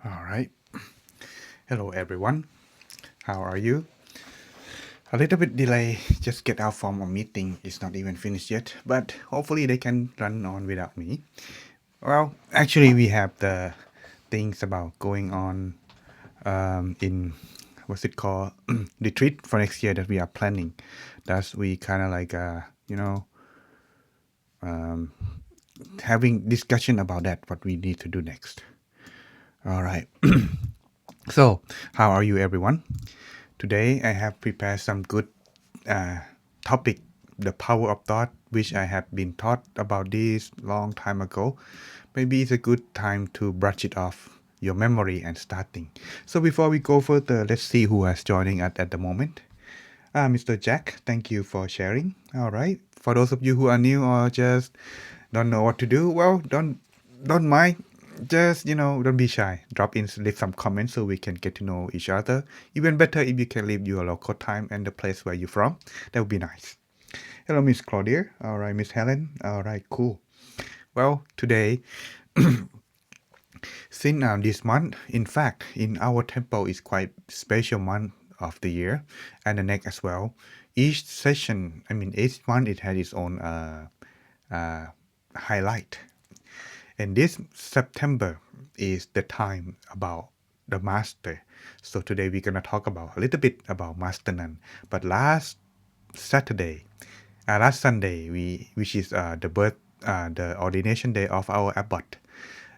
All right. Hello, everyone. How are you? A little bit delay. Just get out from a meeting. It's not even finished yet, but hopefully they can run on without me. Well, actually, we have the things about going on in what's it called retreat for next year that we are planning. That's we kind of like having discussion about that what we need to do next. All right. So, how are you, everyone? Today, I have prepared some good uh, topic, the power of thought, which I have been taught about this long time ago. Maybe it's a good time to brush it off your memory and starting. So before we go further, let's see who is joining us at the moment. Mr. Jack, thank you for sharing. All right. For those of you who are new or just don't know what to do, well, don't mind. Just don't be shy. Drop in, leave some comments so we can get to know each other. Even better if you can leave your local time and the place where you're from. That would be nice. Hello, Miss Claudia. All right, Miss Helen. All right, cool. Well, today, since this month, in fact, in our temple is quite special month of the year, and the next as well. Each session, I mean, each month it had its own uh, highlight. And this September is the time about the master. So today we're gonna talk about a little bit about Master Nan. But Saturday, last Sunday, which is the ordination day of our abbot,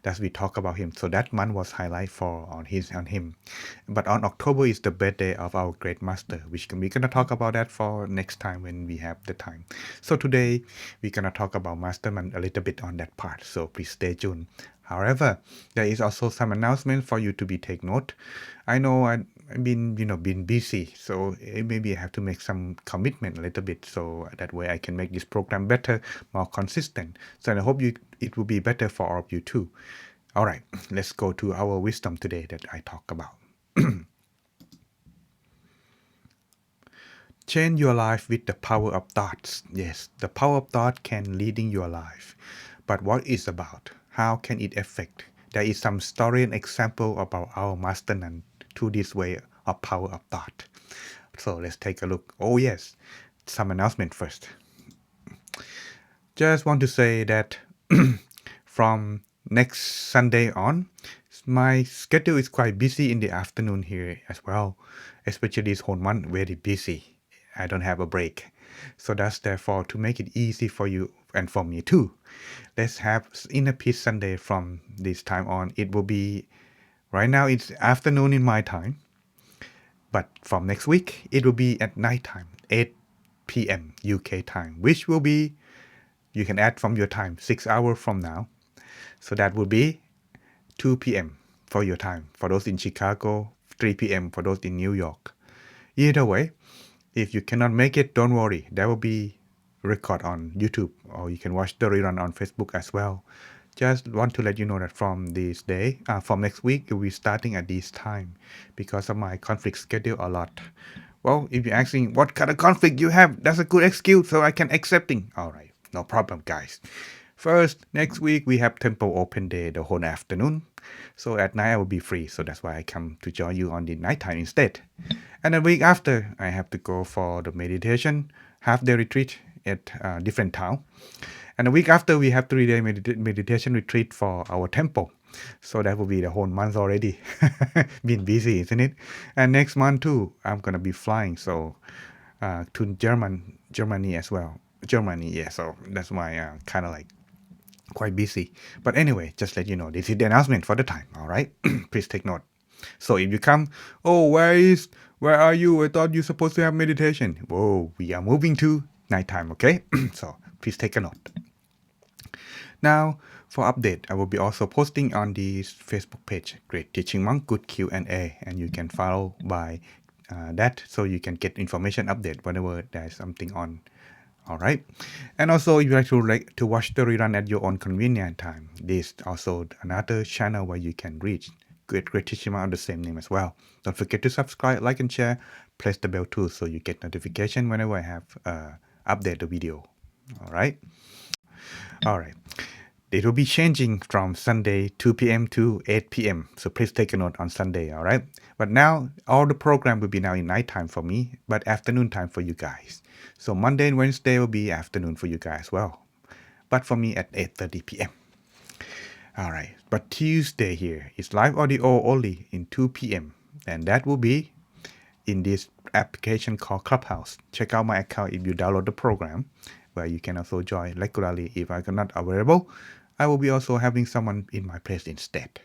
that we talk about him. So that month was highlight for on him. But on October is the birthday of our great master, which we're gonna talk about that for next time when we have the time. So today we're gonna talk about Master Man a little bit on that part. So please stay tuned. However, there is also some announcement for you to be take note. I know I've been busy, so maybe I have to make some commitment a little bit, so that way I can make this program better, more consistent. So I hope it will be better for all of you too. All right, let's go to our wisdom today that I talk about. Change your life with the power of thoughts. Yes, the power of thought can leading your life. But what is about? How can it affect? There is some story and example about our master Nan to this way of power of thought. So let's take a look. Oh yes, some announcement first. Just want to say that from next Sunday on, my schedule is quite busy in the afternoon here as well, especially this whole month very busy. I don't have a break. So that's therefore to make it easy for you and for me too. Let's have Inner Peace Sunday from this time on. It will be right now it's afternoon in my time, but from next week it will be at night time, 8 p.m. UK time, which will be you can add from your time 6 hours from now. So that will be 2 p.m. for your time. For those in Chicago, 3 p.m. for those in New York. Either way, if you cannot make it, don't worry. There will be record on YouTube, or you can watch the rerun on Facebook as well. Just want to let you know that from this day, from next week, it will be starting at this time because of my conflict schedule a lot. Well, if you're asking what kind of conflict you have, that's a good excuse, so I can accepting. All right, no problem, guys. First, next week we have temple open day the whole afternoon. So at night I will be free. So that's why I come to join you on the nighttime instead. And the week after I have to go for the meditation, half day retreat at different town. And the week after we have 3 day meditation retreat for our temple. So that will be the whole month already. Been busy, isn't it? And next month too, I'm gonna be flying so to Germany as well. Germany, yeah. So that's why kind of like quite busy. But anyway, just let you know, this is the announcement for the time, all right? Please take note. So if you come, oh, where are you? I thought you're supposed to have meditation. Whoa, we are moving to nighttime, okay? So please take a note. Now, for update, I will be also posting on the Facebook page, Great Teaching Monk Good Q&A, and you can follow by that so you can get information update whenever there's something on. All right, and also if you like to watch the rerun at your own convenient time, this also another channel where you can reach Great Teaching Monk on the same name as well. Don't forget to subscribe, like, and share. Press the bell too so you get notification whenever I have update the video. All right. It will be changing from Sunday 2 p.m. to 8 p.m. So please take a note on Sunday, all right? But now all the program will be now in nighttime for me, but afternoon time for you guys. So Monday and Wednesday will be afternoon for you guys as well. But for me at 8:30 p.m. All right. But Tuesday here is live audio only in 2 p.m. And that will be in this application called Clubhouse. Check out my account if you download the program, where you can also join regularly. If I'm not available, I will be also having someone in my place instead.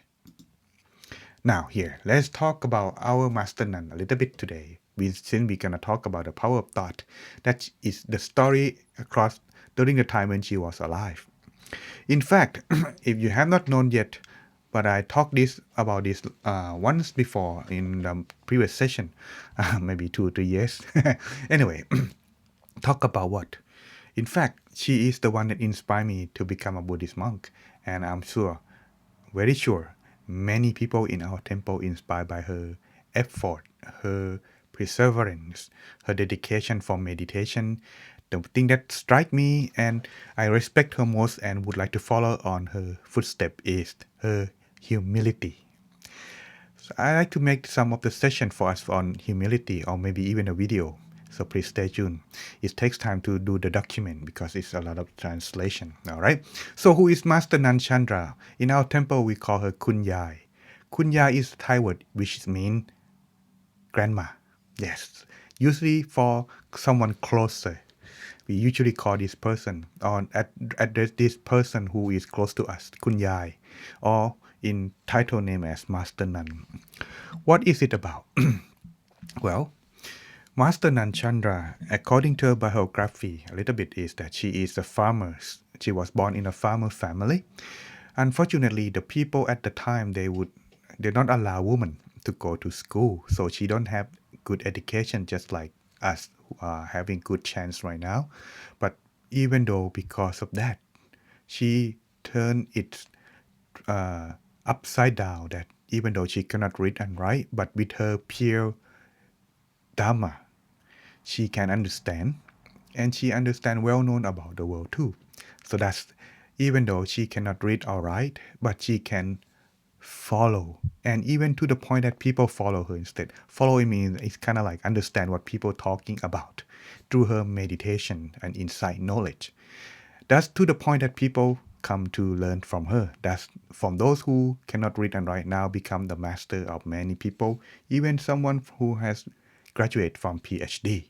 Now here, let's talk about our Master Nun a little bit today. Since we're gonna talk about the power of thought, that is the story across during the time when she was alive. In fact, if you have not known yet, but I talked about this once before in the previous session, maybe 2 or 3 years. Anyway, talk about what? In fact, she is the one that inspired me to become a Buddhist monk, and I'm sure, very sure, many people in our temple inspired by her effort, her perseverance, her dedication for meditation. The thing that strike me and I respect her most and would like to follow on her footstep is her humility. So I like to make some of the session for us on humility or maybe even a video. So please stay tuned. It takes time to do the document because it's a lot of translation. All right. So who is Master Nanchandra? In our temple, we call her Kunyai. Kunyai is a Thai word which means grandma. Yes. Usually for someone closer. We usually call this person or address this person who is close to us, Kunyai, or in title name as Master Nan. What is it about? Well, Master Nanchandra, according to her biography, a little bit is that she is a farmer. She was born in a farmer family. Unfortunately, the people at the time they don't allow women to go to school, so she don't have good education, just like us who are having good chance right now. But even though because of that, she turned it upside down. That even though she cannot read and write, but with her pure dharma, she can understand, and she understand well known about the world too. So that's even though she cannot read or write, but she can follow, and even to the point that people follow her instead. Following means it's kind of like understand what people talking about through her meditation and insight knowledge. That's to the point that people come to learn from her. That's from those who cannot read and write now become the master of many people, even someone who has graduated from PhD.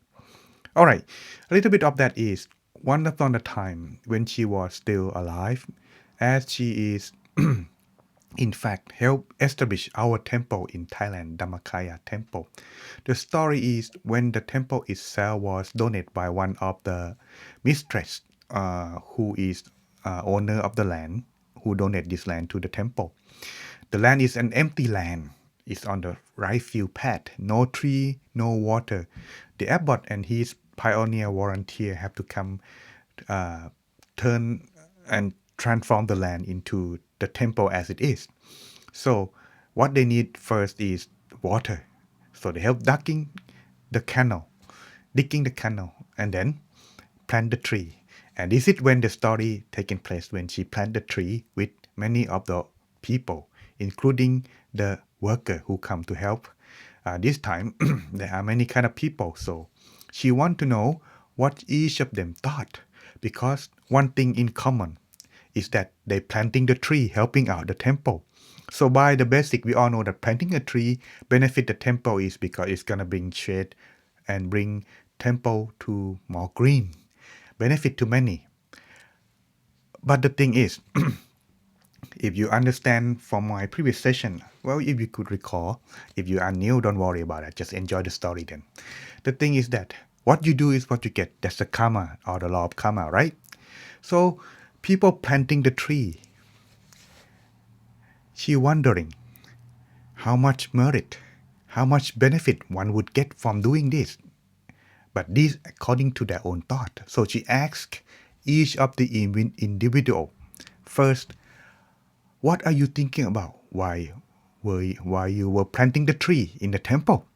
All right, a little bit of that is once upon a time when she was still alive, as she is in fact helped establish our temple in Thailand, Dhammakaya Temple. The story is when the temple itself was donated by one of the mistress who is owner of the land, who donated this land to the temple. The land is an empty land. It's on the rice field path. No tree, no water. The abbot and his pioneer volunteer have to come turn and transform the land into the temple as it is. So what they need first is water. So they help the canal, digging the canal, and then plant the tree. And this is when the story taking place when she planted the tree with many of the people, including the worker who come to help. This time there are many kind of people, so she want to know what each of them thought, because one thing in common is that they planting the tree, helping out the temple. So by the basic, we all know that planting a tree benefit the temple is because it's gonna bring shade and bring temple to more green, benefit to many. But the thing is, if you understand from my previous session, well, if you could recall, if you are new, don't worry about it. Just enjoy the story then. The thing is that what you do is what you get. That's the karma or the law of karma, right? So people planting the tree, she wondering how much merit, how much benefit one would get from doing this. But this according to their own thought. So she asked each of the individual, first, what are you thinking about? Why you were planting the tree in the temple?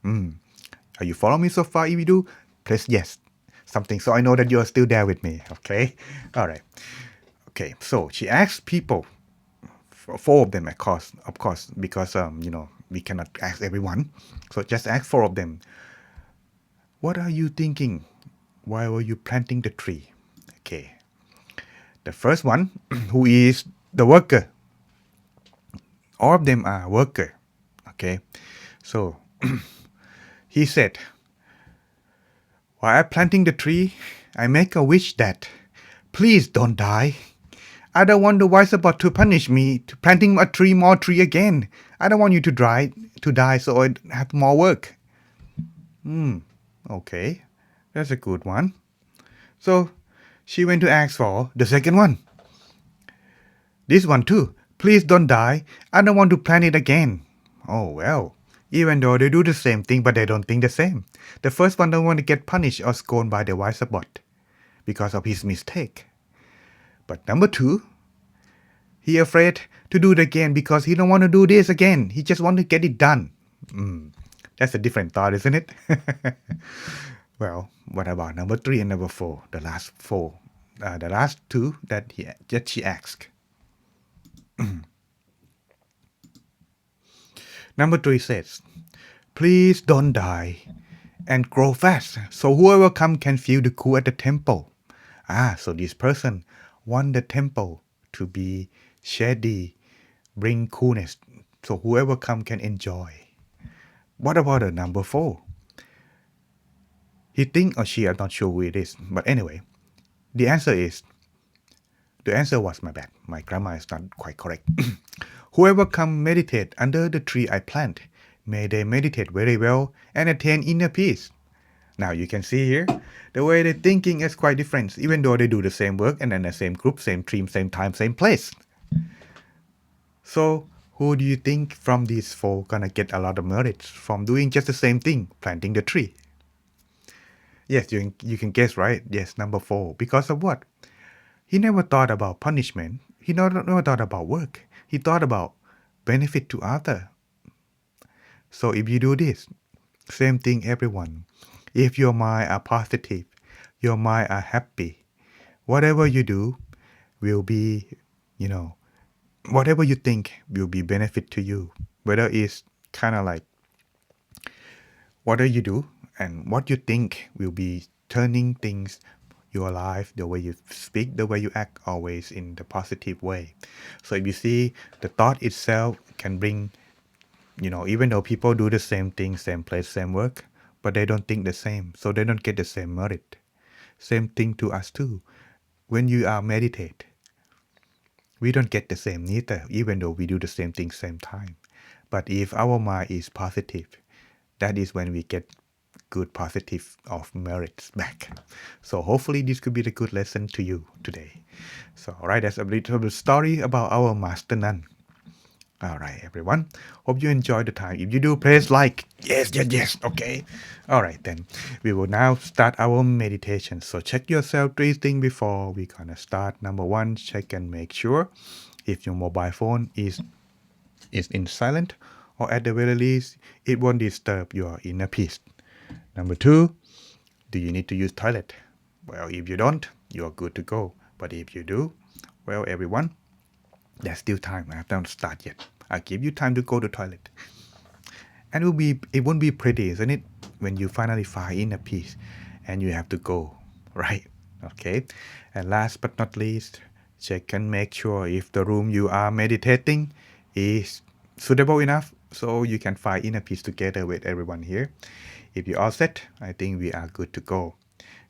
Are you following me so far? If you do, press yes. Something so I know that you are still there with me. Okay? All right. Okay, so she asked people, four of them, of course, because we cannot ask everyone. So just ask four of them. What are you thinking? Why were you planting the tree? Okay, the first one, who is the worker. All of them are worker. Okay, so he said, while I'm planting the tree, I make a wish that, please don't die. I don't want the wise about to punish me to planting a tree, more tree again. I don't want you to die so I have more work. Okay, that's a good one. So she went to ask for the second one. This one too. Please don't die. I don't want to plant it again. Oh well. Even though they do the same thing, but they don't think the same. The first one don't want to get punished or scorned by the wise bot because of his mistake. But number two, he afraid to do it again because he don't want to do this again. He just want to get it done. That's a different thought, isn't it? Well, what about number three and number four? The last four, the last two that she asked. Number three says, please don't die and grow fast so whoever come can feel the cool at the temple. So this person want the temple to be shady, bring coolness so whoever come can enjoy. What about the number four? He think or she, I'm not sure who it is, but anyway, the answer was my bad. My grammar is not quite correct. Whoever come meditate under the tree I plant, may they meditate very well and attain inner peace. Now you can see here, the way they're thinking is quite different, even though they do the same work and in the same group, same team, same time, same place. So who do you think from these four gonna get a lot of merit from doing just the same thing, planting the tree? Yes, you can guess, right? Yes, number four. Because of what? He never thought about punishment. He never thought about work. He thought about benefit to other. So if you do this, same thing everyone. If your mind are positive, your mind are happy, whatever you do will be, whatever you think will be benefit to you. Whether it's kind of like whatever you do and what you think will be turning things your life, the way you speak, the way you act, always in the positive way. So if you see the thought itself can bring, even though people do the same thing, same place, same work, but they don't think the same, so they don't get the same merit. Same thing to us too. When you are meditate, we don't get the same neither, even though we do the same thing same time. But if our mind is positive, that is when we get good positive of merits back. So hopefully this could be the good lesson to you today. So alright, that's a little story about our master nun. Alright everyone, hope you enjoyed the time. If you do, please like. Yes. Okay. Alright then, we will now start our meditation. So check yourself 3 things before we gonna start. Number 1, check and make sure if your mobile phone is in silent, or at the very least it won't disturb your inner peace. Number 2, do you need to use toilet? Well, if you don't, you're good to go. But if you do, well everyone, there's still time. I haven't started yet. I'll give you time to go to toilet. And it won't be pretty, isn't it? When you finally find inner peace and you have to go, right? Okay. And last but not least, check and make sure if the room you are meditating is suitable enough so you can find inner peace together with everyone here. If you're all set, I think we are good to go.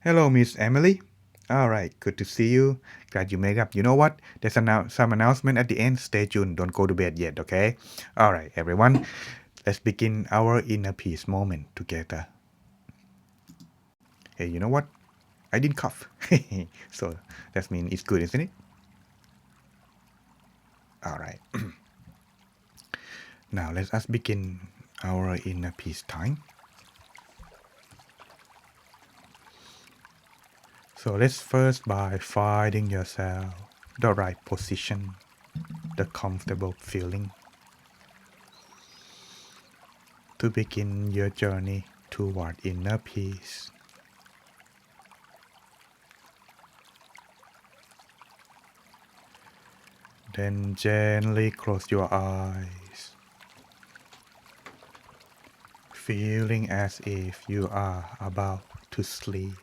Hello, Miss Emily. All right, good to see you. Glad you made up. You know what? There's some announcement at the end. Stay tuned. Don't go to bed yet, okay? All right, everyone. Let's begin our inner peace moment together. Hey, you know what? I didn't cough. So that means it's good, isn't it? All right. Now let us begin our inner peace time. So let's first by finding yourself the right position, the comfortable feeling to begin your journey toward inner peace. Then gently close your eyes, feeling as if you are about to sleep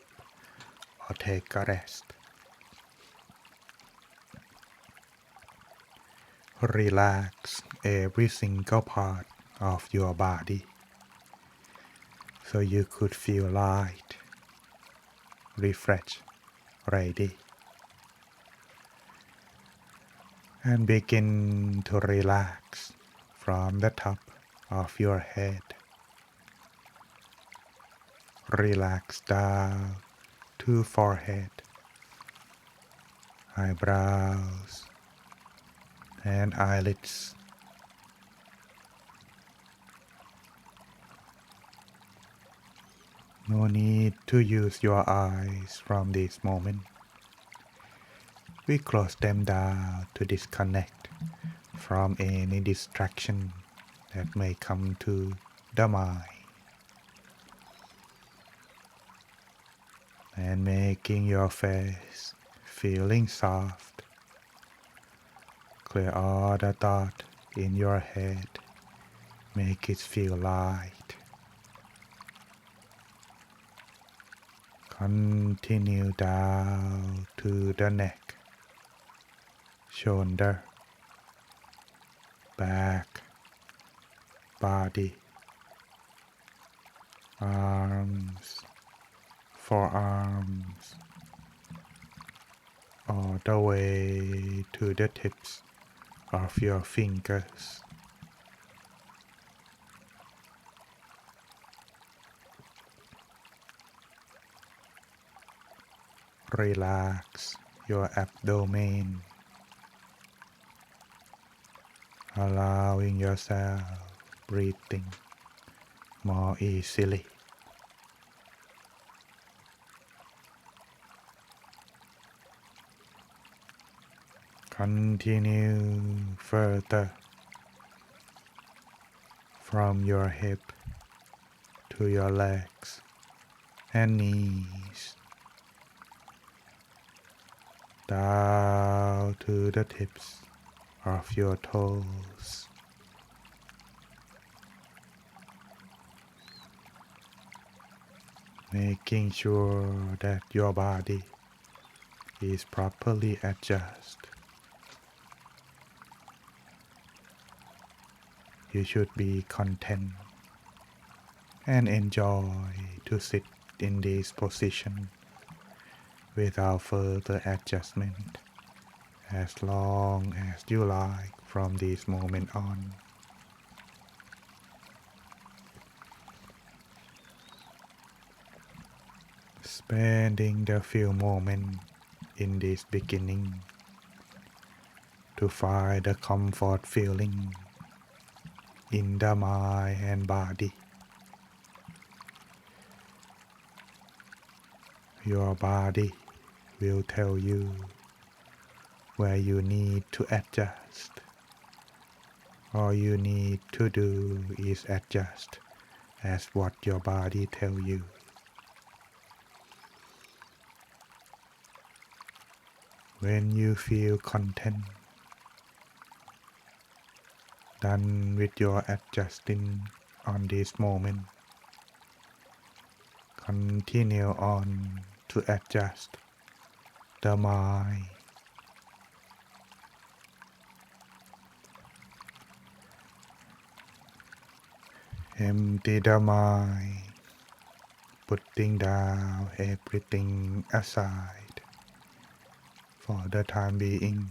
or take a rest. Relax every single part of your body so you could feel light, refreshed, ready. And begin to relax from the top of your head. Relax down to forehead, eyebrows, and eyelids. No need to use your eyes from this moment. We close them down to disconnect from any distraction that may come to the mind. And making your face feeling soft. Clear all the thought in your head. Make it feel light. Continue down to the neck, shoulder, back, body, arms, forearms, all the way to the tips of your fingers. Relax your abdomen, allowing yourself breathing more easily. Continue further from your hip to your legs and knees, down to the tips of your toes. Making sure that your body is properly adjusted. You should be content and enjoy to sit in this position without further adjustment as long as you like from this moment on. Spending the few moments in this beginning to find the comfort feeling in the mind and body. Your body will tell you where you need to adjust. All you need to do is adjust as what your body tells you. When you feel content, done with your adjusting on this moment, continue on to adjust the mind. Empty the mind, putting down everything aside for the time being.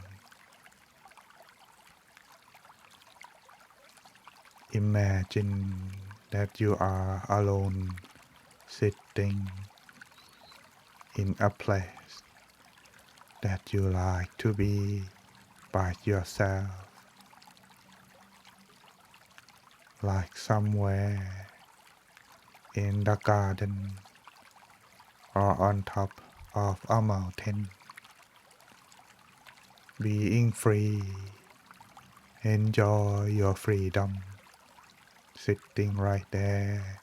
Imagine that you are alone, sitting in a place that you like to be by yourself, like somewhere in the garden or on top of a mountain. Being free, enjoy your freedom, sitting right there,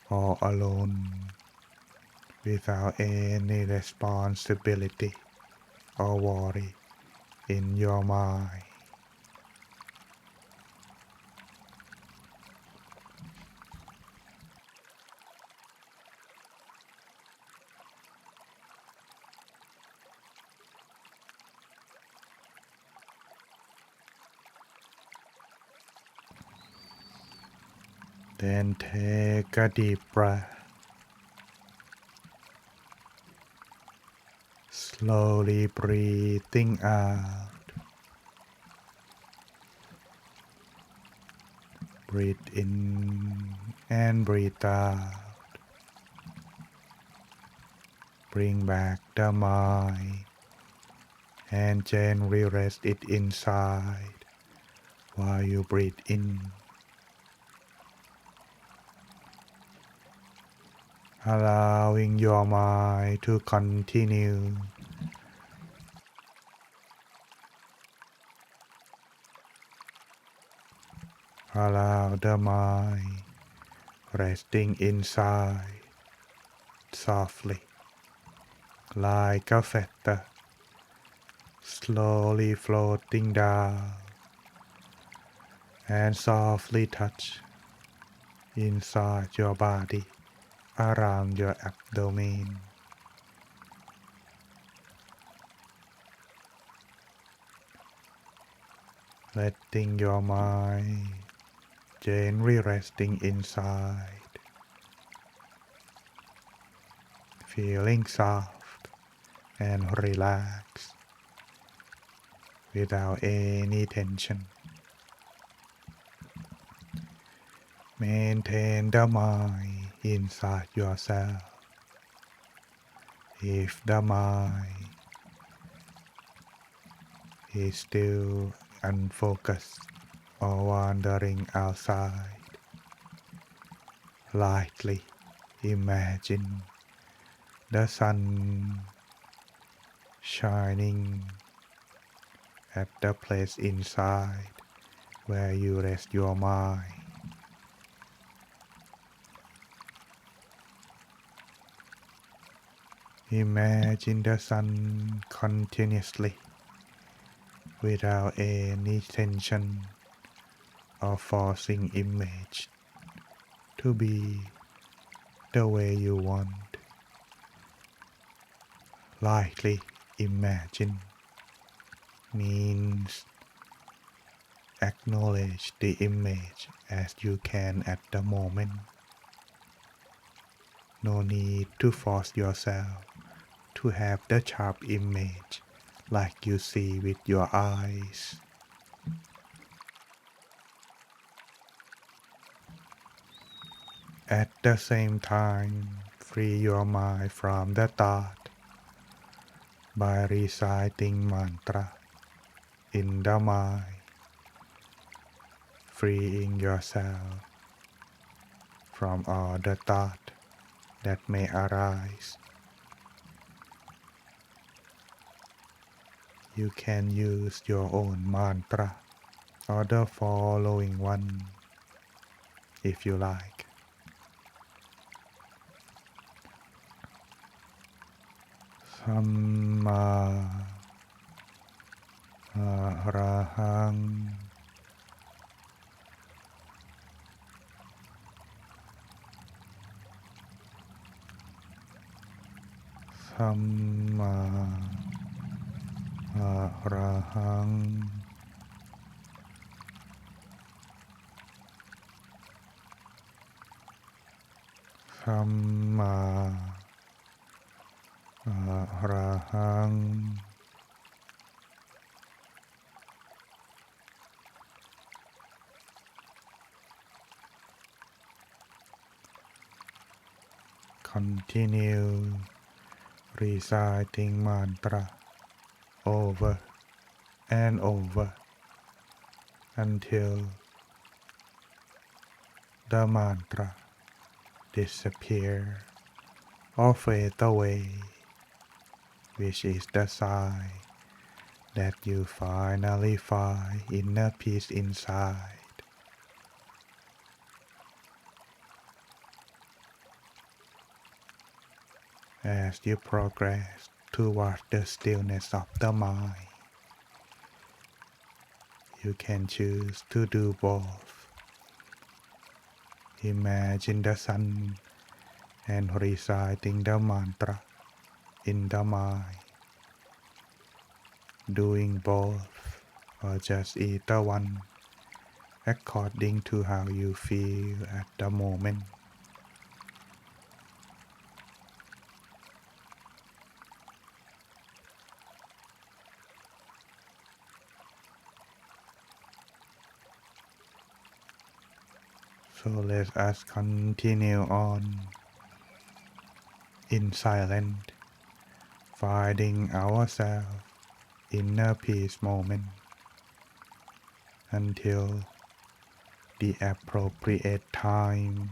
all alone, without any responsibility or worry in your mind. Then take a deep breath. Slowly breathing out. Breathe in and breathe out. Bring back the mind and gently rest it inside while you breathe in. Allowing your mind to continue. Allow the mind resting inside softly, like a feather, slowly floating down and softly touch inside your body, around your abdomen. Letting your mind gently resting inside, feeling soft and relaxed without any tension. Maintain the mind inside yourself. If the mind is still unfocused or wandering outside, lightly imagine the sun shining at the place inside where you rest your mind. Imagine the sun continuously without any tension or forcing image to be the way you want. Lightly imagine means acknowledge the image as you can at the moment. No need to force yourself to have the sharp image like you see with your eyes. At the same time, free your mind from the thought by reciting mantra in the mind, freeing yourself from all the thought that may arise. You can use your own mantra or the following one if you like. Samma Arahang Samma Arahang Samma Arahang Continue reciting mantra over and over until the mantra disappear or fade away, which is the sign that you finally find inner peace inside. As you progress toward the stillness of the mind, You can choose to do both. Imagine the sun and reciting the mantra in the mind. Doing both or just either one according to how you feel at the moment. So let us continue on in silence, finding ourselves in a peace moment until the appropriate time.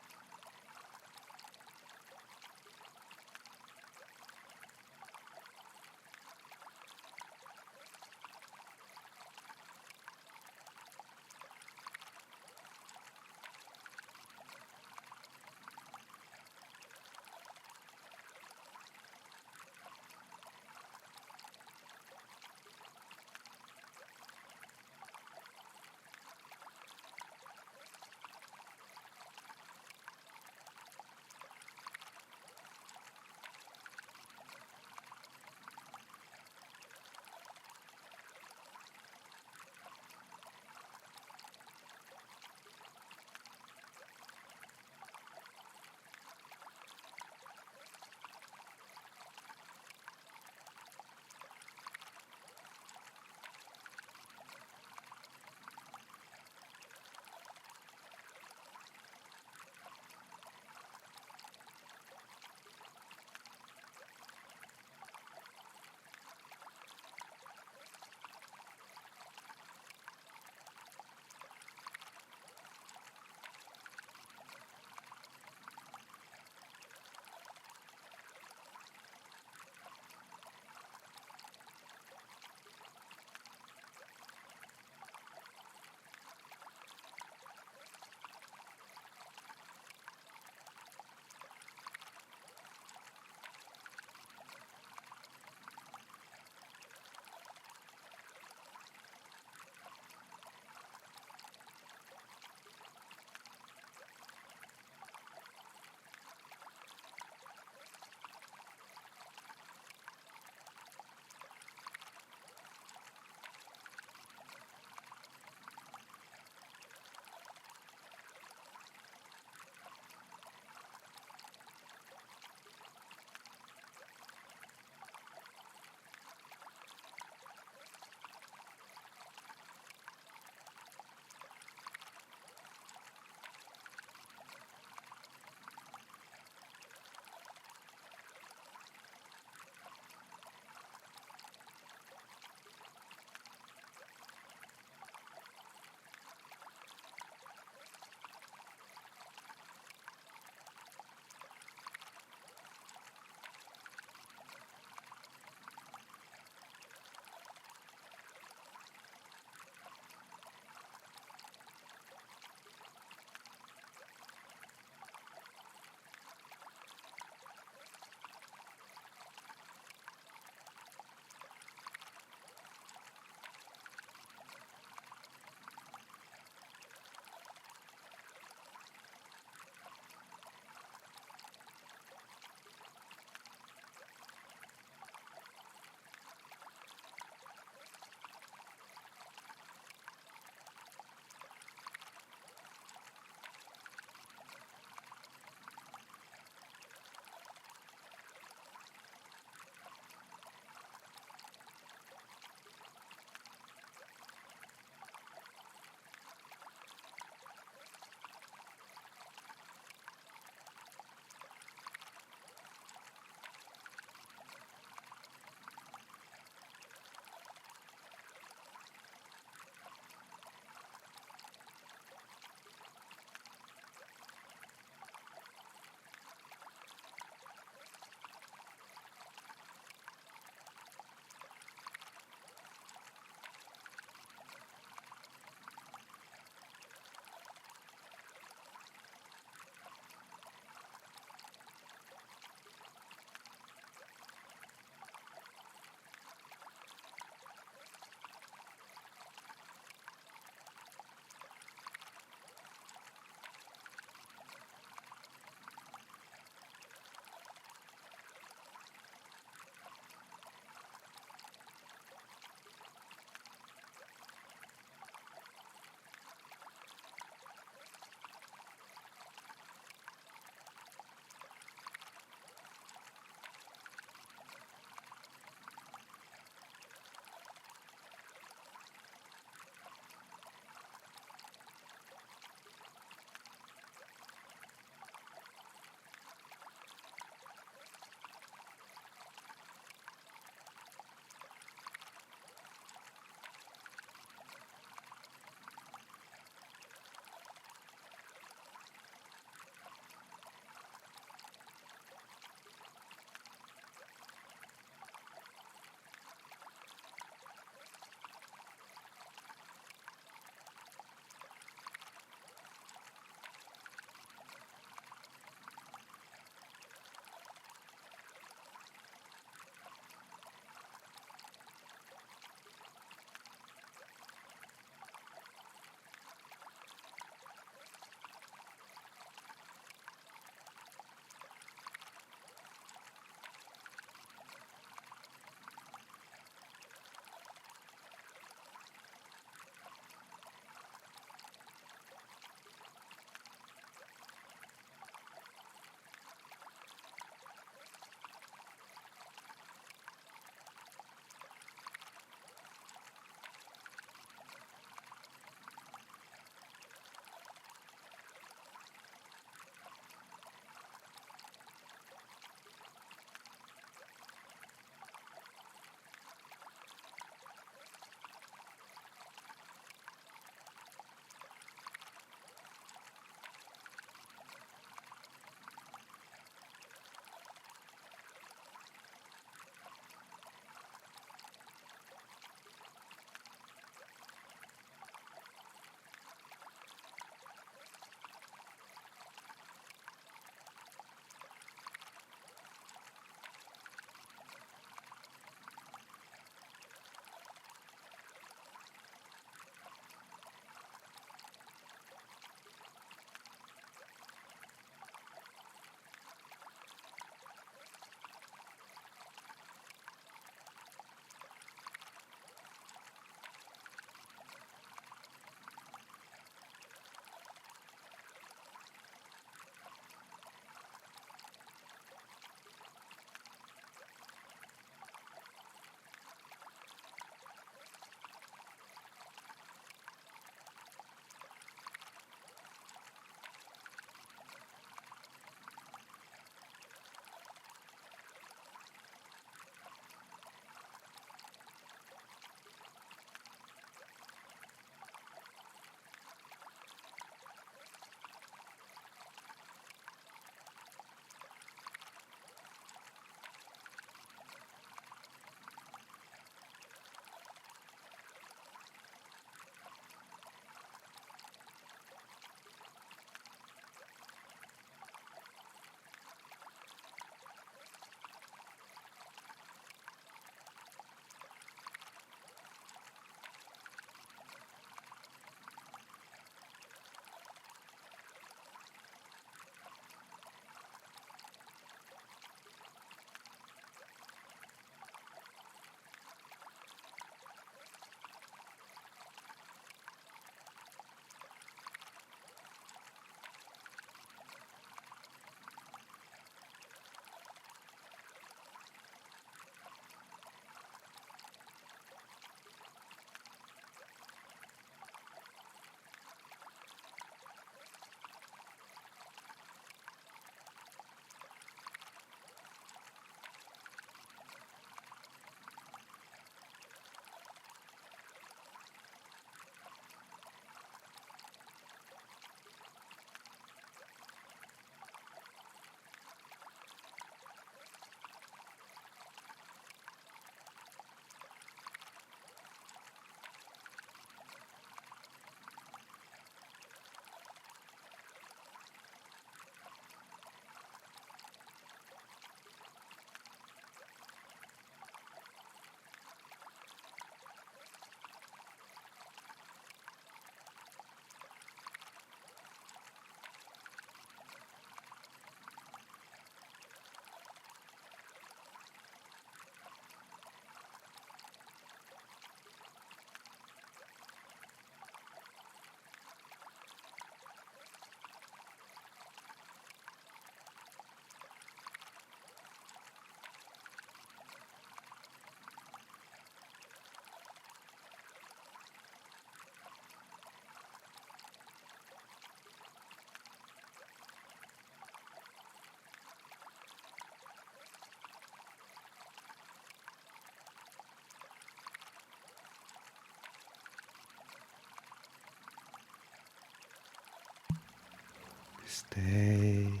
Stay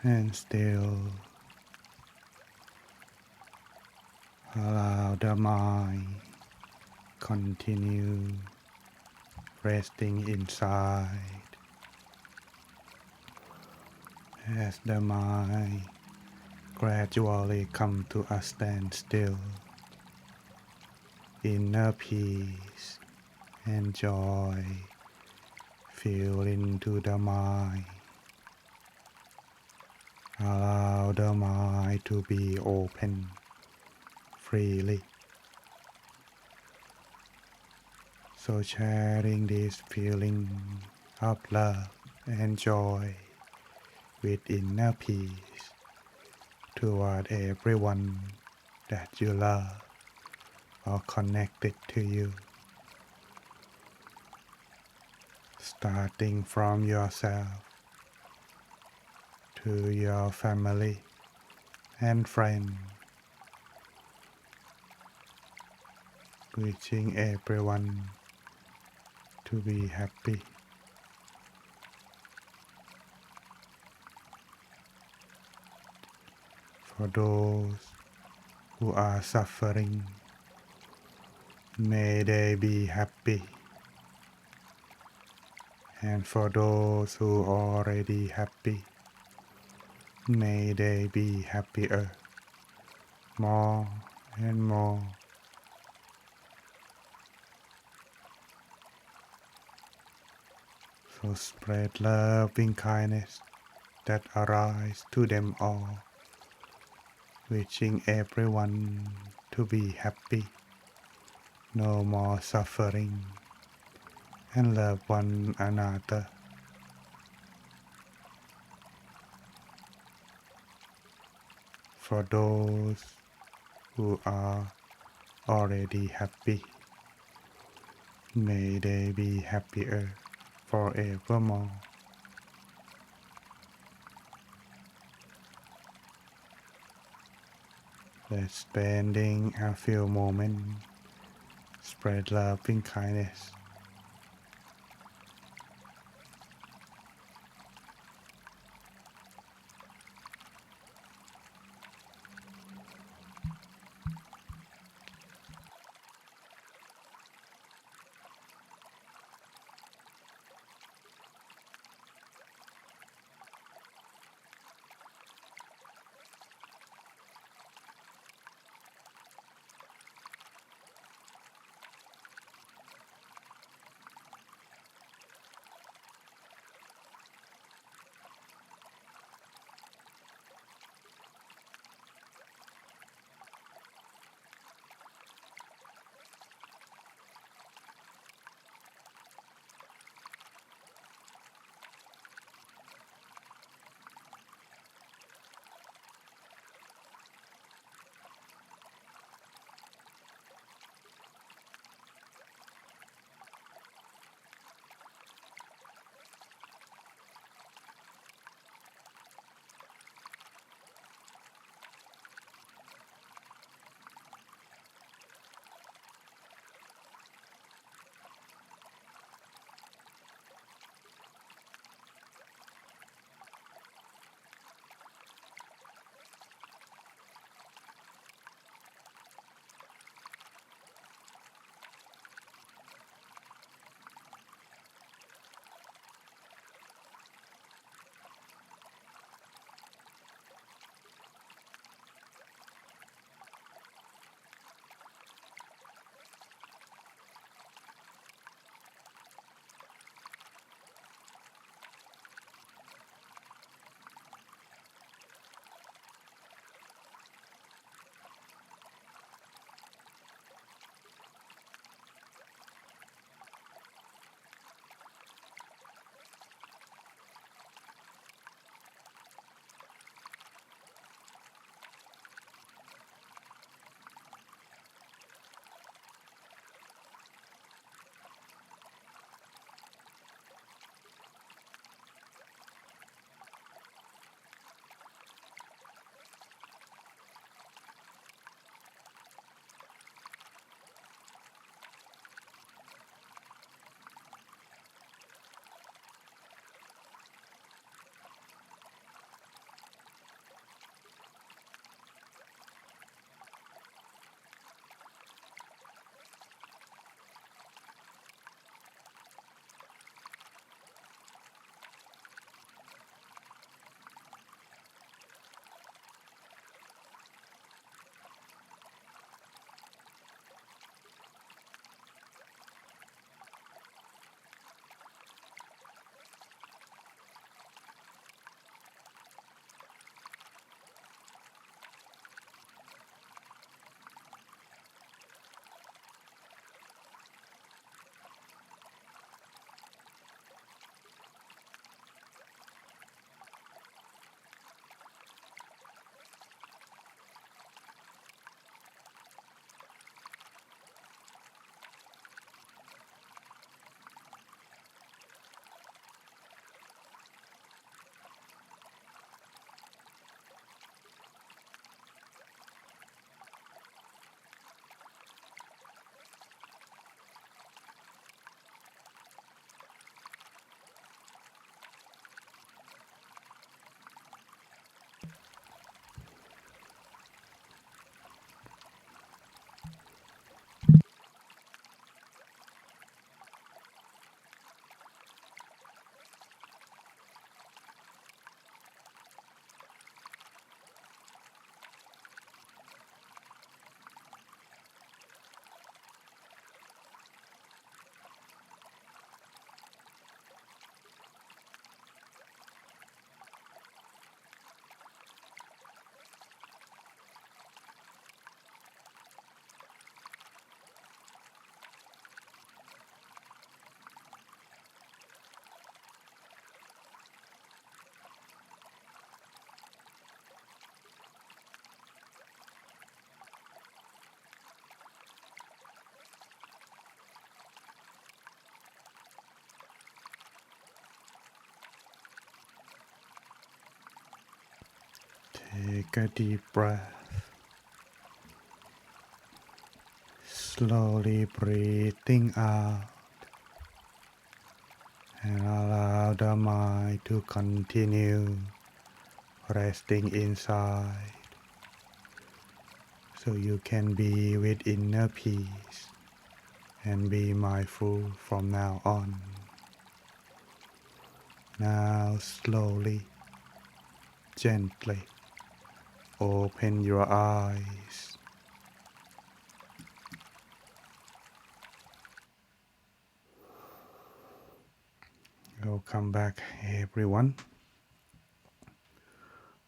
and still. Allow the mind continue resting inside as the mind gradually come to a standstill. Inner peace and joy fill into the mind. Allow the mind to be open freely. So sharing this feeling of love and joy with inner peace toward everyone that you love or connected to you. Starting from yourself to your family and friends, wishing everyone to be happy. For those who are suffering, may they be happy. And for those who are already happy, may they be happier, more and more. So spread loving kindness that arise to them all, wishing everyone to be happy, no more suffering, and love one another. For those who are already happy, may they be happier forevermore. Let's spending a few moments, spread loving kindness. Take a deep breath. Slowly breathing out and allow the mind to continue resting inside so you can be with inner peace and be mindful from now on. Now slowly, gently open your eyes. Welcome back everyone.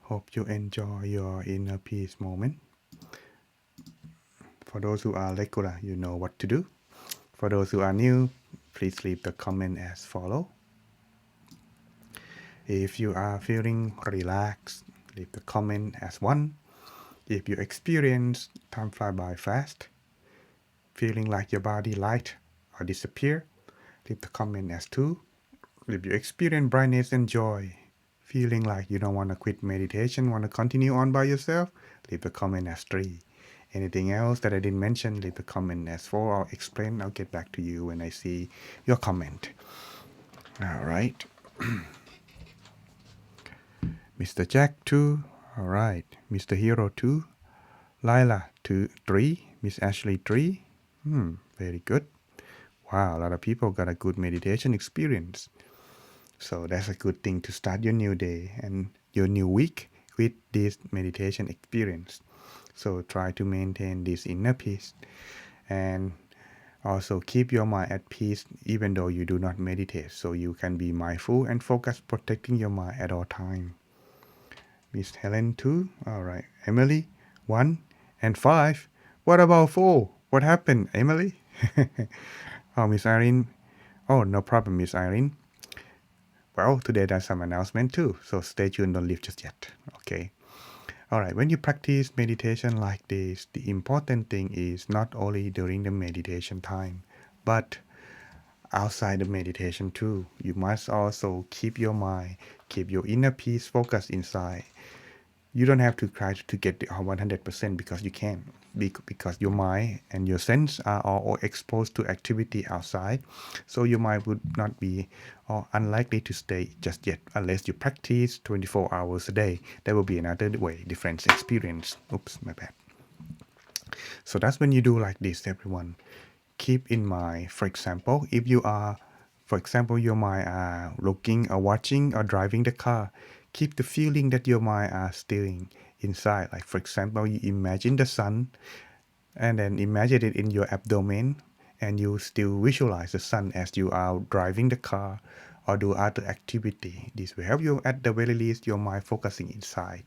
Hope you enjoy your inner peace moment. For those who are regular, you know what to do. For those who are new, please leave the comment as follow. If you are feeling relaxed, leave the comment as 1. If you experience time fly by fast, feeling like your body light or disappear, leave the comment as 2. If you experience brightness and joy, feeling like you don't want to quit meditation, want to continue on by yourself, leave the comment as 3. Anything else that I didn't mention, leave the comment as 4. I'll explain. I'll get back to you when I see your comment. All right. Mr. Jack 2. All right. Mr. Hero 2. Lila 2, 3. Miss Ashley 3. Very good. Wow, a lot of people got a good meditation experience. So that's a good thing to start your new day and your new week with this meditation experience. So try to maintain this inner peace and also keep your mind at peace even though you do not meditate. So you can be mindful and focus protecting your mind at all time. Miss Helen 2. All right. Emily 1 and 5. What about 4? What happened, Emily? Oh, Miss Irene. Oh, no problem, Miss Irene. Well, today there's some announcement too, so stay tuned, don't leave just yet. Okay. All right, when you practice meditation like this, the important thing is not only during the meditation time, but outside the meditation too. You must also keep your mind, keep your inner peace focused inside. You don't have to try to get the 100% because you can't. Because your mind and your sense are all exposed to activity outside. So your mind would not be unlikely to stay just yet unless you practice 24 hours a day. That will be another way, different experience. Oops, my bad. So that's when you do like this, everyone. Keep in mind, for example, if you are, for example, your mind are looking or watching or driving the car, keep the feeling that your mind are steering inside. Like for example, you imagine the sun and then imagine it in your abdomen and you still visualize the sun as you are driving the car or do other activity. This will help you at the very least your mind focusing inside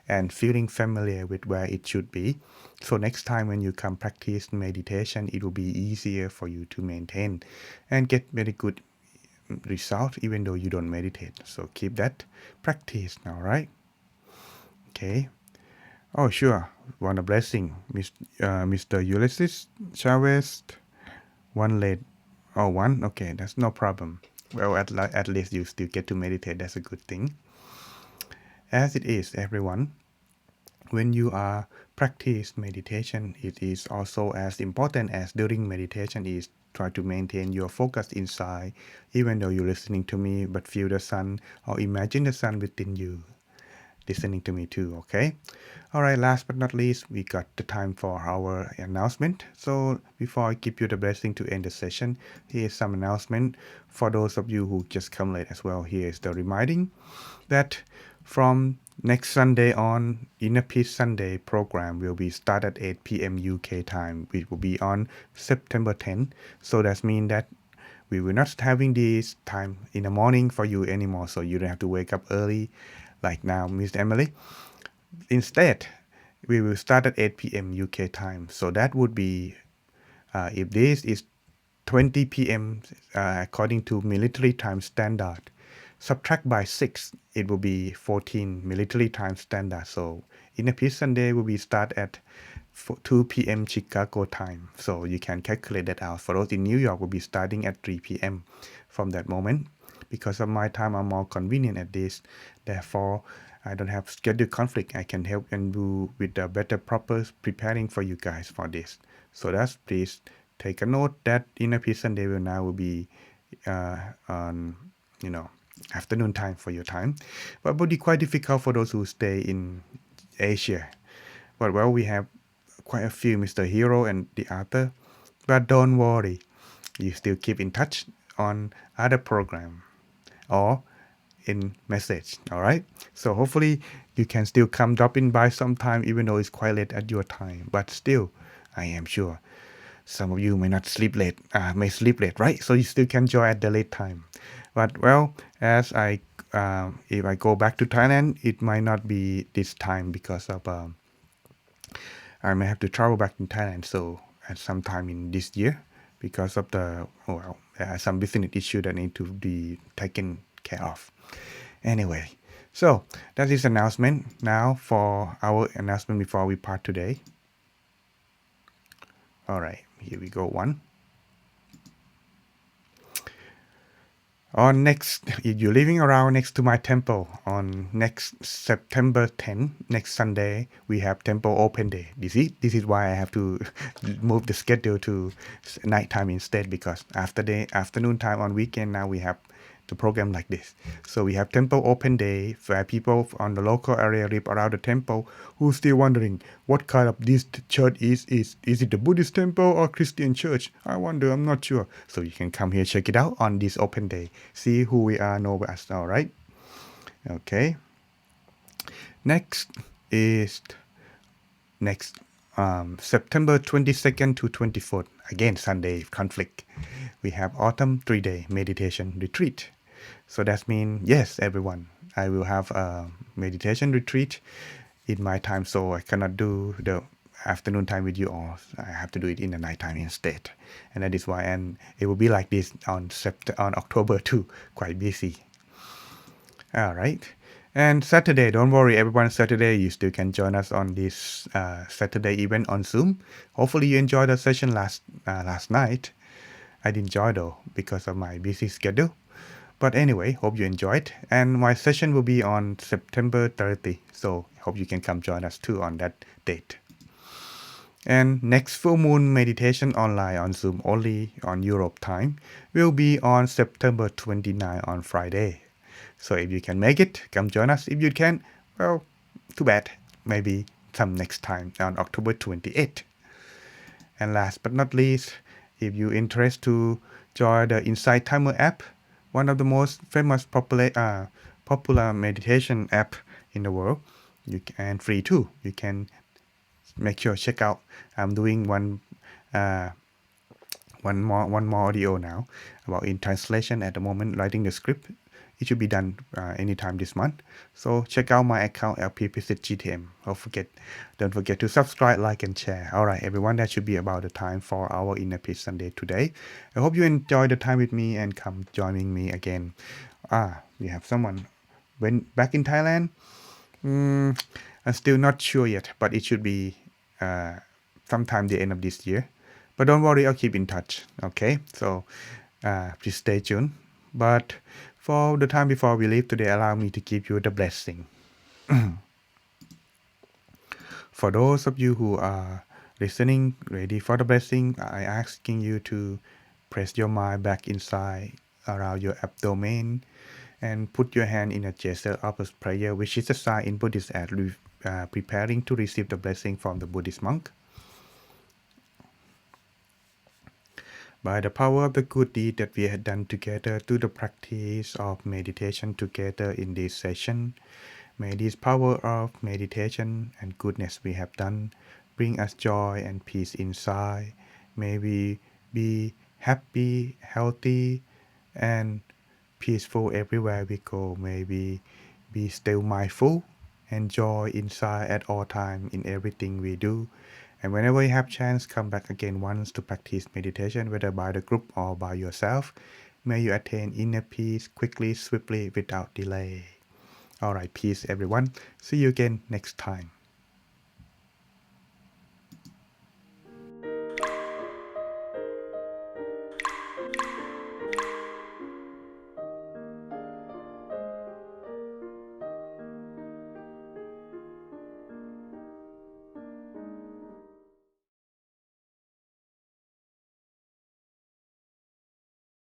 and feeling familiar with where it should be. So next time when you come practice meditation, it will be easier for you to maintain and get very good result even though you don't meditate. So keep that practice now, right? Okay. Oh, sure. Want a blessing, Mr. Ulysses Chavez. One late. Oh, one? Okay, that's no problem. Well, at least you still get to meditate. That's a good thing. As it is, everyone, when you are practice meditation, it is also as important as during meditation is try to maintain your focus inside, even though you're listening to me, but feel the sun or imagine the sun within you. Listening to me too, okay? All right, last but not least, we got the time for our announcement. So before I give you the blessing to end the session, here's some announcement for those of you who just come late as well. Here is the reminding that from next Sunday on, Inner Peace Sunday program will be start at 8 p.m. UK time. It will be on September 10th. So that means that we will not having this time in the morning for you anymore. So you don't have to wake up early like now, Miss Emily. Instead, we will start at 8 p.m. UK time. So that would be, if this is 20 p.m. According to military time standard, subtract by 6, it will be 14 military time standard. So Inner Peace Sunday will be start at 2 p.m. Chicago time. So you can calculate that out. For those in New York, will be starting at 3 p.m. from that moment. Because of my time, I'm more convenient at this. Therefore, I don't have schedule conflict. I can help and do with a better proper preparing for you guys for this. So that's please take a note that Inner Peace Sunday will be on afternoon time for your time, but it would be quite difficult for those who stay in Asia. But well, we have quite a few, Mr. Hero and the other. But don't worry, you still keep in touch on other program or in message. All right. So hopefully you can still come drop in by sometime, even though it's quite late at your time. But still, I am sure some of you may sleep late, right? So you still can join at the late time. But well, if I go back to Thailand, it might not be this time because of I may have to travel back in Thailand. So at some time in this year, because of there are some business issue that need to be taken care of. Anyway, so that is announcement. Now for our announcement before we part today. All right, here we go. One. If you're living around next to my temple, on next September 10, next Sunday, we have temple open day. This is why I have to move the schedule to nighttime instead, because after the afternoon time on weekend now we have the program like this. So we have temple open day where people on the local area live around the temple who still wondering what kind of this church is. Is it a Buddhist temple or Christian church? I wonder, I'm not sure. So you can come here, check it out on this open day. See who we are, know us, all right? Okay. Next is September 22nd to 24th. Again, Sunday conflict. We have autumn 3-day meditation retreat. So that means, yes, everyone, I will have a meditation retreat in my time. So I cannot do the afternoon time with you all. I have to do it in the night time instead. And that is why, and it will be like this on October too, quite busy. All right. And Saturday, don't worry, everyone. Saturday, you still can join us on this Saturday event on Zoom. Hopefully, you enjoyed the session last night. I didn't enjoy though because of my busy schedule. But anyway, hope you enjoyed. And my session will be on September 30. So hope you can come join us too on that date. And next full moon meditation online on Zoom only on Europe time will be on September 29 on Friday. So if you can make it, come join us. If you can, well, too bad. Maybe some next time on October 28. And last but not least, if you're interested to join the Insight Timer app, one of the most famous popular meditation app in the world, and free too. You can make sure check out. I'm doing one more audio now about in translation at the moment, writing the script. It should be done anytime this month. So check out my account LP Pisit GTM. Don't forget to subscribe, like, and share. All right, everyone, that should be about the time for our Inner Peace Sunday today. I hope you enjoy the time with me and come joining me again. We have someone back in Thailand. I'm still not sure yet, but it should be sometime the end of this year. But don't worry, I'll keep in touch. Okay, so please stay tuned. But for the time before we leave today, allow me to give you the blessing. For those of you who are listening, ready for the blessing, I asking you to press your mind back inside around your abdomen and put your hand in a gesture of a prayer, which is a sign in Buddhist as preparing to receive the blessing from the Buddhist monk. By the power of the good deed that we had done together through the practice of meditation together in this session, may this power of meditation and goodness we have done bring us joy and peace inside. May we be happy, healthy, and peaceful everywhere we go. May we be still mindful and joy inside at all time in everything we do. And whenever you have chance, come back again once to practice meditation, whether by the group or by yourself. May you attain inner peace quickly, swiftly, without delay. All right, peace everyone. See you again next time.